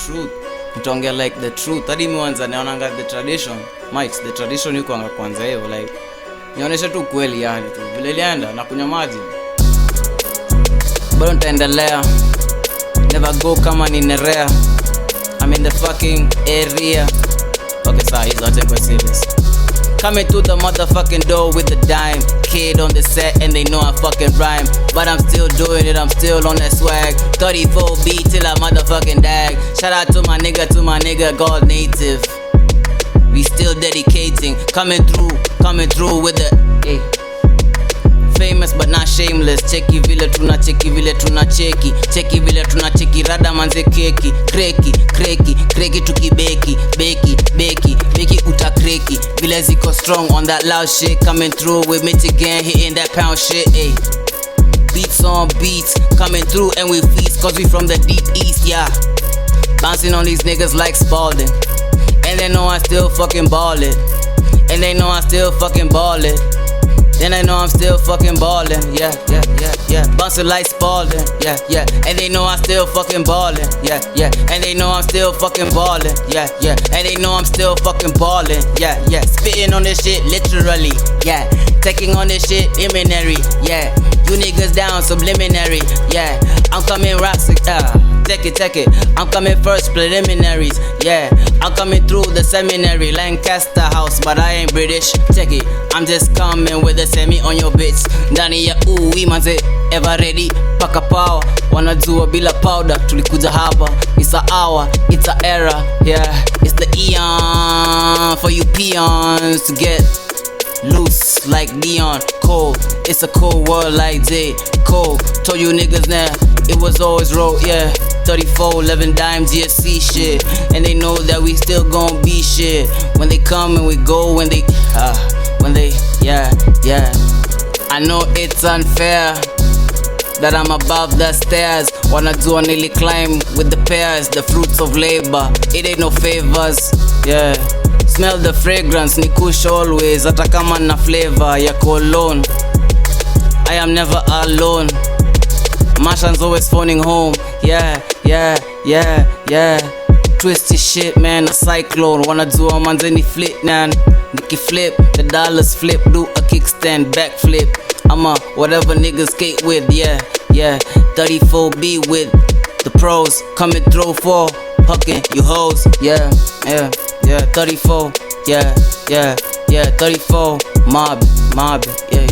truth. Mtonge like the truth. Hadi mwanza naonanga the tradition. Mics, the tradition yuko anga kwanza hiyo like. Nionyesha tu kweli yani tu. Vile ilienda na kunywa maji. Bado nitaendelea. Never go kama ninerea. I'm in the fucking area. Okay, sorry, he's not taking serious. Coming through the motherfucking door with a dime. Kid on the set and they know I fucking rhyme. But I'm still doing it, I'm still on that swag. 34 beat till I motherfucking dag. Shout out to my nigga, God native. We still dedicating. Coming through with the hey. Famous but not shameless. Cheki vile tunacheki. Cheki vile tunacheki rada manze keki. Kreki tukibeki. Beki utakreki. Vile ziko strong on that loud shit. Coming through with Michigan, hitting that pound shit, ayy. Beats on beats, coming through and we feast. Cause we from the deep east, yeah. Bouncing on these niggas like Spalding. And they know I still fucking ballin'. And they know I still fucking ballin'. Then I know I'm still fucking ballin', yeah. Bouncing like Spalding, yeah. And they know I'm still fucking ballin', yeah. And they know I'm still fucking ballin', yeah. And they know I'm still fucking ballin', yeah. Spitting on this shit literally, yeah. Taking on this shit imaginary, yeah. You niggas down subliminary, yeah. I'm coming rocks, take it. I'm coming first preliminaries, yeah. I'm coming through the seminary, Lancaster House, but I ain't British. Check it, I'm just coming with a semi on your bitch. Ndani ya manze, ever ready, paka power. Wanajua bila powder, tulikuja hapa. It's a hour, it's a era, yeah. It's the eon for you peons to get loose like Dion. Cold, it's a cold world like J. Cole. Told you niggas now, it was always road, yeah. 34, 11 dime GSC shit. And they know that we still gon' be shit. When they come and we go, when they, yeah. I know it's unfair that I'm above the stairs. Wanajua nili climb with the pairs, the fruits of labor. It ain't no favors, yeah. Smell the fragrance, ni kush always. Hata kama na flavor ya cologne. I am never alone. Marshan's always phoning home, yeah. Twisty shit, man, a cyclone. Wanajua manze ni flip, man. Niki flip, the dollars flip. Do a kickstand, backflip. I'm a whatever niggas skate with, yeah. 34B with the pros. Coming through for hucking you hoes, yeah. 34, yeah. 34, mob, yeah.